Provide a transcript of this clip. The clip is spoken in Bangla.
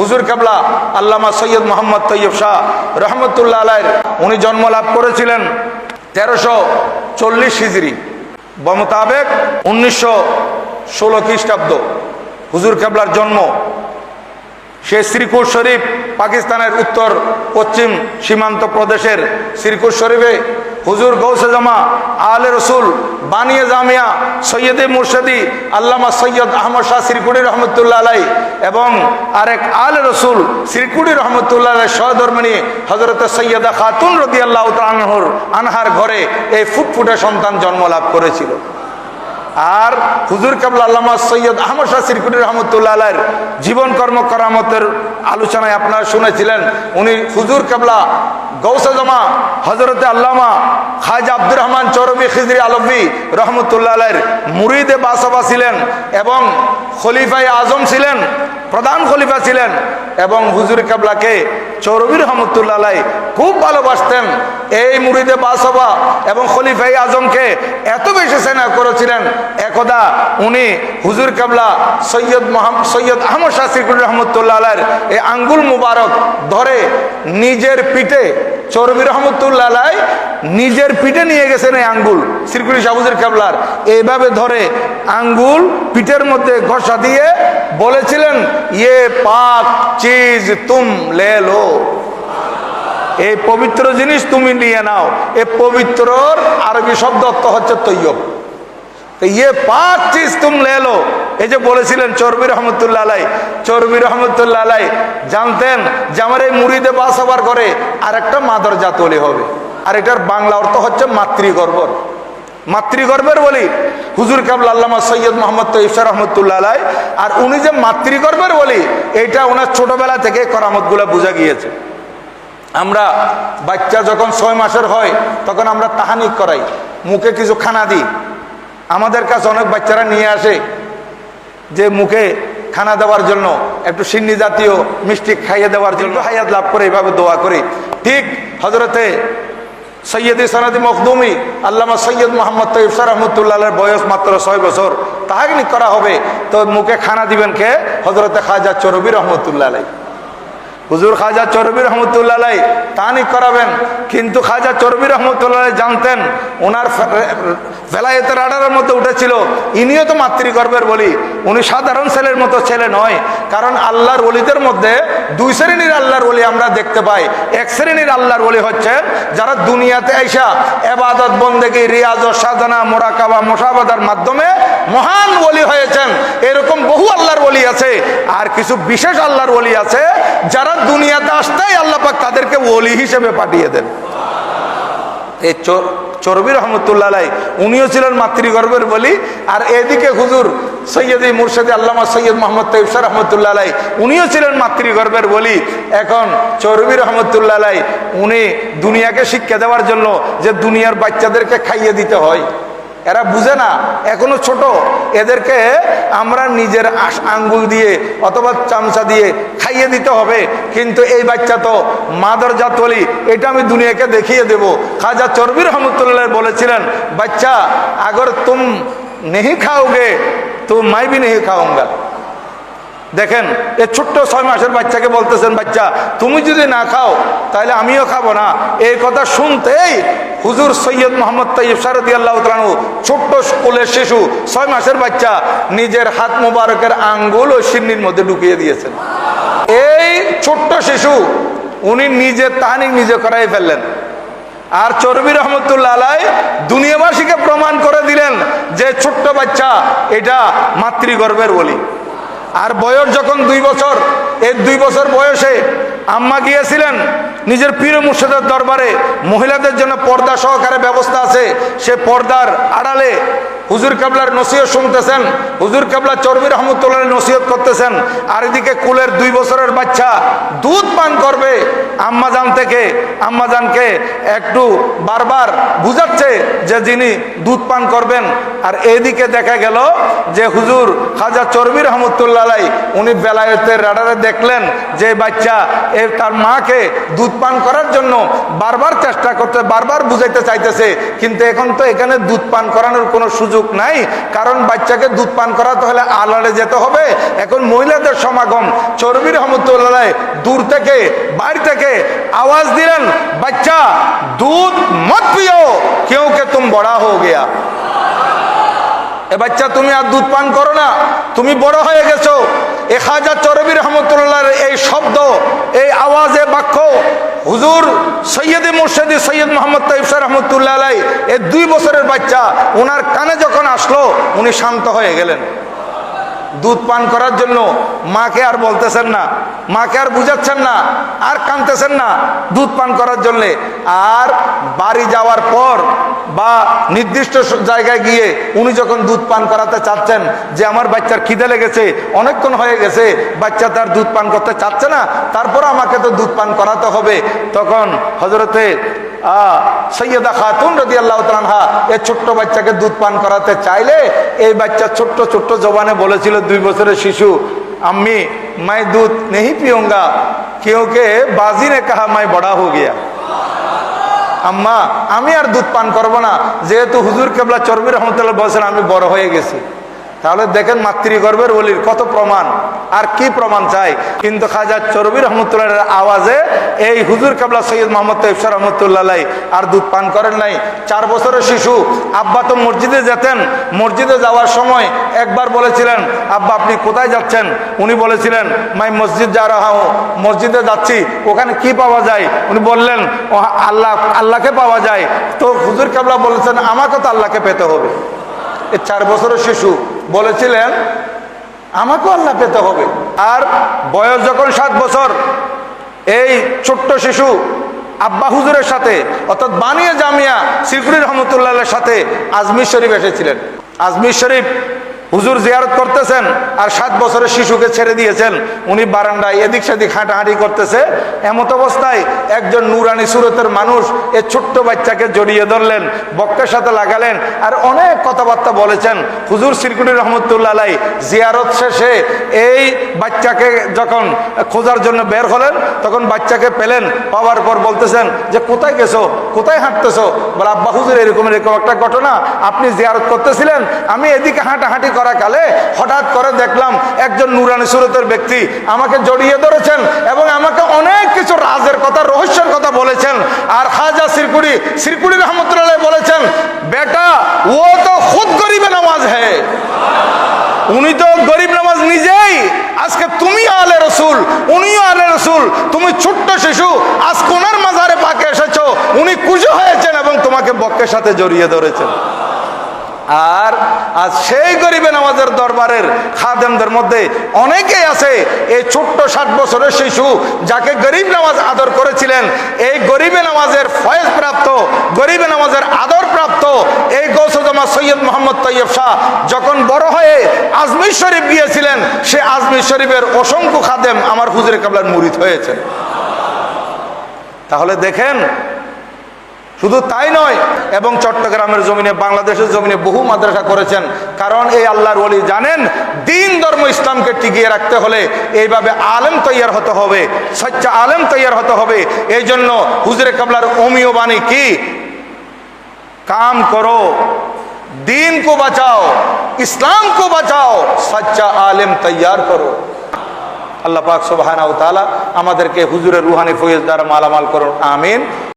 হুজুর কেবলা আল্লামা সৈয়দ মোহাম্মদ তৈয়ব শাহ রহমতুল্লাহ আলাইহির উনি জন্ম লাভ করেছিলেন 1340 হিজরি বমতাবেক 1916 খ্রিস্টাব্দ হুজুর কেবলার জন্ম। সে শ্রীকুট শরীফ পাকিস্তানের উত্তর পশ্চিম সীমান্ত প্রদেশের শ্রীকুট শরীফে হুজুর গৌসে জামা আলে রসুল বানিয়ে জামিয়া সৈয়দে মুর্শিদি আল্লামা সৈয়দ আহমদ শাহ শ্রীকুটি রহমতুল্লাহ আলাই এবং আরেক আলে রসুল শ্রীকুটি রহমতুল্লাহ আলাই সহধর্মিনী হজরত সৈয়দা খাতুন রাদিয়াল্লাহু তাআলা আনহার ঘরে এই ফুটফুটে সন্তান জন্ম লাভ করেছিল। আর হুজুর কেবলা আল্লামা সৈয়দ আহমদ শাহ শ্রীকুটি রহমতুল্লাহ আলাইহির জীবন কর্ম করামতের আলোচনায় আপনারা শুনেছিলেন। উনি হুজুর কেবলা গৌসে জামা হজরতে আল্লামা খাজা আব্দুর রহমান চৌরবি খিজরি আলভী রহমতুল্লাহ আলাইহির মুরিদে বাসবা ছিলেন এবং খলিফায়ে আজম ছিলেন, প্রধান খলিফা ছিলেন এবং হুজুর কেবলাকে চৌরবি রহমতুল্লাহ আলাইহি খুব ভালোবাসতেন। এই মুরিদে বাসবা এবং খলিফায়ে আজমকে এত বেশি স্নেহ করেছিলেন, একদা উনি হুজুর কেবলা সৈয়দ আহমদ শাহ শ্রীকুটি রহমতুল্লাহ আলাইহির এই আঙ্গুল মুবারক ধরে নিজের পিঠে চৌরবি রহমতুল্লাহ আলাইহি নিজের পিঠে নিয়ে গেছেন। এই আঙ্গুল শ্রীকুটি শাহ হুজুর কেবলার এইভাবে ধরে আঙ্গুল পিঠের মধ্যে ঘষা দিয়ে বলেছিলেন, ইয়ে পাক চিজ তুম লে লো, এই পবিত্র জিনিস তুমি নিয়ে নাও। এই পবিত্রর আরবি শব্দ অর্থ হচ্ছে তৈয়ব। ইয়ে পাক চিজ তুম লে লো, এই যে বলেছিলেন চৌরবি রহমতুল্লাহ আলাইহি। চৌরবি রহমতুল্লাহ আলাইহি জানতেন যে আমার এই মুরিদে বাসবার করে আর একটা মাদরজাত ওলি হবে, আর এটার বাংলা অর্থ হচ্ছে মাতৃগর্ভর। মাতৃগর্ভের বলি হুজুর কেবলা আল্লামা সৈয়দ মোহাম্মদ তৈয়ব শাহ রহমতুল্লাহ আলাইহি। আর উনি যে মাতৃগর্ভের বলি এইটা ওনার ছোটবেলা থেকে করামতগুলো বোঝা গিয়েছে। আমরা বাচ্চা যখন 6 মাসের হয় তখন আমরা তাহানিক করাই, মুখে কিছু খানা দিই। আমাদের কাছে অনেক বাচ্চারা নিয়ে আসে যে মুখে খানা দেওয়ার জন্য, একটু সিন্নি জাতীয় মিষ্টি খাইয়ে দেওয়ার জন্য হায়াত লাভ করে এইভাবে দোয়া করি। ঠিক হজরতে সৈয়দি সনদি মখদুমি আল্লামা সৈয়দ মোহাম্মদ তৈয়ব শাহ রহমতুল্লাহ আলাইহির বয়স মাত্র 6 বছর, তাহানিক করা হবে তো মুখে খানা দিবেন কে? হজরতে খাজা চৌরবি রহমতুল্লাহ আলাইহি। হুজুর খাজা চৌরবি রহমতুল্লাহ আলাইহি তাহানিক করাবেন, কিন্তু খাজা চৌরবি রহমতুল্লাহ আলাইহি জানতেন ওনার ভেলায়েতের আডারের মধ্যে উঠেছিল, ইনিও তো মাতৃগর্ভের বলি, উনি সাধারণ ছেলের মতো ছেলে নয়। কারণ আল্লাহর ওলিদের মধ্যে 2 শ্রেণীর আল্লাহর ওলি আমরা দেখতে পাই। এক শ্রেণীর আল্লাহর ওলি হচ্ছেন যারা দুনিয়াতে আইসা ইবাদত বন্দেগী রিয়াজত সাধনা মুরাকাবা মুশাহাদার মাধ্যমে মহান ওলি হয়েছেন, এরকম বহু আল্লাহর ওলি আছে। আর কিছু বিশেষ আল্লাহর ওলি আছে যারা দুনিয়াতে আসতেই আল্লাহ পাক তাদেরকে ওলি হিসেবে পাঠিয়ে দেন। এই চৌরবি রহমতুল্লাহ আলাইহি উনিও ছিলেন মাতৃগর্ভের বলি। আর এদিকে হুজুর সৈয়দি মুর্শিদি আল্লামা সৈয়দ মোহাম্মদ তৈয়ব শাহ রহমতুল্লাহ আলাইহি উনিও ছিলেন মাতৃগর্ভের বলি। এখন চৌরবি রহমতুল্লাহ আলাইহি উনি দুনিয়াকে শিক্ষা দেওয়ার জন্য যে দুনিয়ার বাচ্চাদেরকে খাইয়ে দিতে হয়, এরা বুঝে না, এখনো ছোট, এদেরকে আমরা নিজের আঙ্গুল দিয়ে অথবা চামচা দিয়ে খাইয়ে দিতে হবে। কিন্তু এই বাচ্চা তো মাদরজাত ওলি, এটা আমি দুনিয়াকে দেখিয়ে দেব। খাজা চৌরবি রহমতুল্লাহ বলেছিলেন, বাচ্চা আগর তুম নেহি খাওগে তো মাই ভি নেহি খাওঙ্গা। দেখেন এই ছোট্ট 6 মাসের বাচ্চাকে বলতেছেন, বাচ্চা তুমি যদি না খাও তাহলে আমিও খাবো না। এই কথা শুনতেই হুজুর সৈয়দ মোহাম্মদ তৈয়ব শাহ রাদিয়াল্লাহু তাআলা ছোট্ট কোলের শিশু 6 মাসের বাচ্চা নিজের হাত মোবারকের আঙ্গুল ও সিন্নির মধ্যে ঢুকিয়ে দিয়েছেন। এই ছোট্ট শিশু উনি নিজে তাহানিক নিজে করাই ফেললেন। আর চৌরবি রহমতুল্লাহ আলাইহি দুনিয়াবাসীকে প্রমাণ করে দিলেন যে ছোট্ট বাচ্চা এটা মাতৃগর্ভের বলি। আর বয়স যখন 2 বছর, এই 2 বছর বয়সে আম্মা গিয়েছিলেন নিজের পীর মুর্শিদের দরবারে। মহিলাদের জন্য পর্দা সহকারে ব্যবস্থা আছে, সে পর্দার আড়ালে হুজুর কেবলার নসিহত শুনতেছেন, হুজুর কেবলা চৌরবি রহমতুল্লাহ নসিহত করতেছেন। আর এদিকে কুলের 2 বছরের বাচ্চা দুধ পান করবে, আম্মাজানকে একটু বারবার বুঝাচ্ছে যে যিনি দুধ পান করবেন। আর এদিকে দেখা গেল যে হুজুর খাজা চরবি রহমতুল্লাহ আলাই উনি বেলায়েতের রাডারে দেখলেন যে বাচ্চা তার মাকে দুধ পান করার জন্য বারবার চেষ্টা করতে, বারবার বুঝাইতে চাইতেছে, কিন্তু এখন তো এখানে দুধ পান করানোর কোনো সুযোগ নাই, কারণ বাচ্চাকে দুধ পান করাতে হলে আলাদা যেতে হবে। এখন মহিলাদের সমাগম। চরবি রহমতুল্লাহ দূর থেকে, বাইরে থেকে আওয়াজ দিলেন, বাচ্চা দুধ মত পিও ক্योंकि तुम बड़ा हो गया। এ বাচ্চা তুমি আর দুধ পান করো না, তুমি বড় হয়ে গেছো। এ খাজা চরবি রহমতুল্লাহর এই শব্দ, এই আওয়াজে বাক্য হুজুর সৈয়দে মুর্শিদি সৈয়দ মোহাম্মদ তাইব শাহ রহমতুল্লাহ আলাই এই 2 বছরের বাচ্চা ওনার কানে যখন আসলো উনি শান্ত হয়ে গেলেন। দুধ পান করার জন্য মাকে আর বলতেছেন না, মাকে আর বুঝাচ্ছেন না, আর কাঁদতেছেন না দুধ পান করার জন্য। আর বাড়ি যাওয়ার পর বা নির্দিষ্ট জায়গায় গিয়ে উনি যখন দুধ পান করাতে চাচ্ছেন যে আমার বাচ্চার খিদে লেগেছে, অনেকক্ষণ হয়ে গেছে, বাচ্চা তার দুধ পান করতে চাচ্ছে না, তারপর আমাকে তো দুধ পান করাতে হবে, তখন হযরতে সৈয়দা খাতুন রাদিয়াল্লাহু তাআলা আনহা এই ছোট্ট বাচ্চাকে দুধ পান করাতে চাইলে এই বাচ্চা ছোট্ট ছোট্ট জবানে বলেছিল, 2 বছরের শিশু, আম্মি मैं दूध नहीं पीऊंगा क्योंकि बाजी ने कहा मैं बड़ा हो गया। আম্মা আমি আর দুধ পান করবো না, যেহেতু হুজুর কেবলা চরবি রহমতুল্লাহ বলছেন আমি বড় হয়ে গেছি। তাহলে দেখেন মাতৃগর্ভের ওলির কত প্রমাণ, আর কি প্রমাণ চাই। কিন্তু খাজা চরবি রহমতুল্লাহের আওয়াজে এই হুজুর কেবলা সৈয়দ মোহাম্মদ তাইব শাহ রহমতুল্লাহ আলাই আর দুধ পান করেন নাই। 4 বছরের শিশু। আব্বা তো মসজিদে যেতেন, মসজিদে যাওয়ার সময় একবার বলেছিলেন, আব্বা আপনি কোথায় যাচ্ছেন? উনি বলেছিলেন মাই মসজিদ যা রাহা হুঁ, মসজিদে যাচ্ছি, ওখানে কি পাওয়া যায়? উনি বললেন আল্লাহকে পাওয়া যায়। তো হুজুর কেবলা বলেছেন আমাকে তো আল্লাহকে পেতে হবে। এই 4 বছরের শিশু বলেছিলেন আমাকেও আল্লাহ পেতে হবে। আর বয়স যখন 7 বছর, এই ছোট্ট শিশু আব্বা হুজুরের সাথে অর্থাৎ বানিয়া জামিয়া সিরকুরি রহমতুল্লাহের সাথে আজমির শরীফ এসেছিলেন। আজমির শরীফ হুজুর জিয়ারত করতেছেন আর 7 বছরের শিশুকে ছেড়ে দিয়েছেন, উনি বারান্দায় এদিক সেদিক হাঁটাহাঁটি করতেছে। এমত অবস্থায় একজন নুরানি সুরতের মানুষ এই ছোট্ট বাচ্চাকে জড়িয়ে ধরলেন, বক্কের সাথে লাগালেন আর অনেক কথাবার্তা বলেছেন। হুজুর সিরকুরি রহমতুল্লাহ আলাই জিয়ারত শেষে এই বাচ্চাকে যখন খোঁজার জন্য বের হলেন, তখন বাচ্চাকে পেলেন, পাওয়ার পর বলতেছেন যে কোথায় গেছো, কোথায় হাঁটতেছো? বলে আব্বা হুজুর এরকম একটা ঘটনা, আপনি জিয়ারত করতেছিলেন, আমি এদিকে হাঁটাহাঁটি করা কালে হঠাৎ করে দেখলাম একজন নুরানি সুরতের ব্যক্তি আমাকে জড়িয়ে ধরেছেন এবং আমাকে অনেক কিছু রাজের কথা, রহস্যের কথা বলেছেন। আর খাজা সিরকুরি রহমতুল্লাহ বলেছেন, বেটা ও তো খুদ গরিবে নামাজ হ্যায়, উনি তো গরিব নামাজ নিজেই। আজকে তুমি আলে রসুল, উনিও আলে রসুল, তুমি ছোট্ট শিশু, আজ কোনার মাজারে পাকে এসেছো, উনি কুজো হয়েছেন এবং তোমাকে বক্কের সাথে জড়িয়ে ধরেছেন। আর আজ সেই গরিবে নামাজের দরবারের খাদেমদের মধ্যে অনেকেই আছে এই ছোট্ট 7 বছরের শিশু যাকে গরিব নামাজ আদর করেছিলেন, এই গরিবে নামাজের ফয়েজ প্রাপ্ত, গরিবে নামাজের আদর প্রাপ্ত এই গৌসুজমা সৈয়দ মোহাম্মদ তৈয়ব শাহ যখন বড় হয়ে আজমির শরীফ গিয়েছিলেন, সে আজমির শরীফের অসংখ্য খাদেম আমার হুজুরে কাবলার মুরিদ হয়েছে। তাহলে দেখেন, শুধু তাই নয়, এবং চট্টগ্রামের জমিনে, বাংলাদেশের জমিনে বহু মাদ্রাসা করেছেন। কারণ এই আল্লাহর ওলি জানেন দিন ধর্ম ইসলামকে টিকিয়ে রাখতে হলে এইভাবে আলেম তৈয়ার হতে হবে, সচ্চা আলেম তৈয়ার হতে হবে। এই জন্য হুজুরে কাবলার অমীয় বাণী কি? কাম করো, দিন কো বাঁচাও, ইসলাম কো বাঁচাও, সচ্চা আলেম তৈয়ার করো। আল্লাহ পাক সুবহানাহু ওয়া তাআলা আমাদেরকে হুজুরের রুহানি ফয়েজ দ্বারা মালামাল করুন, আমিন।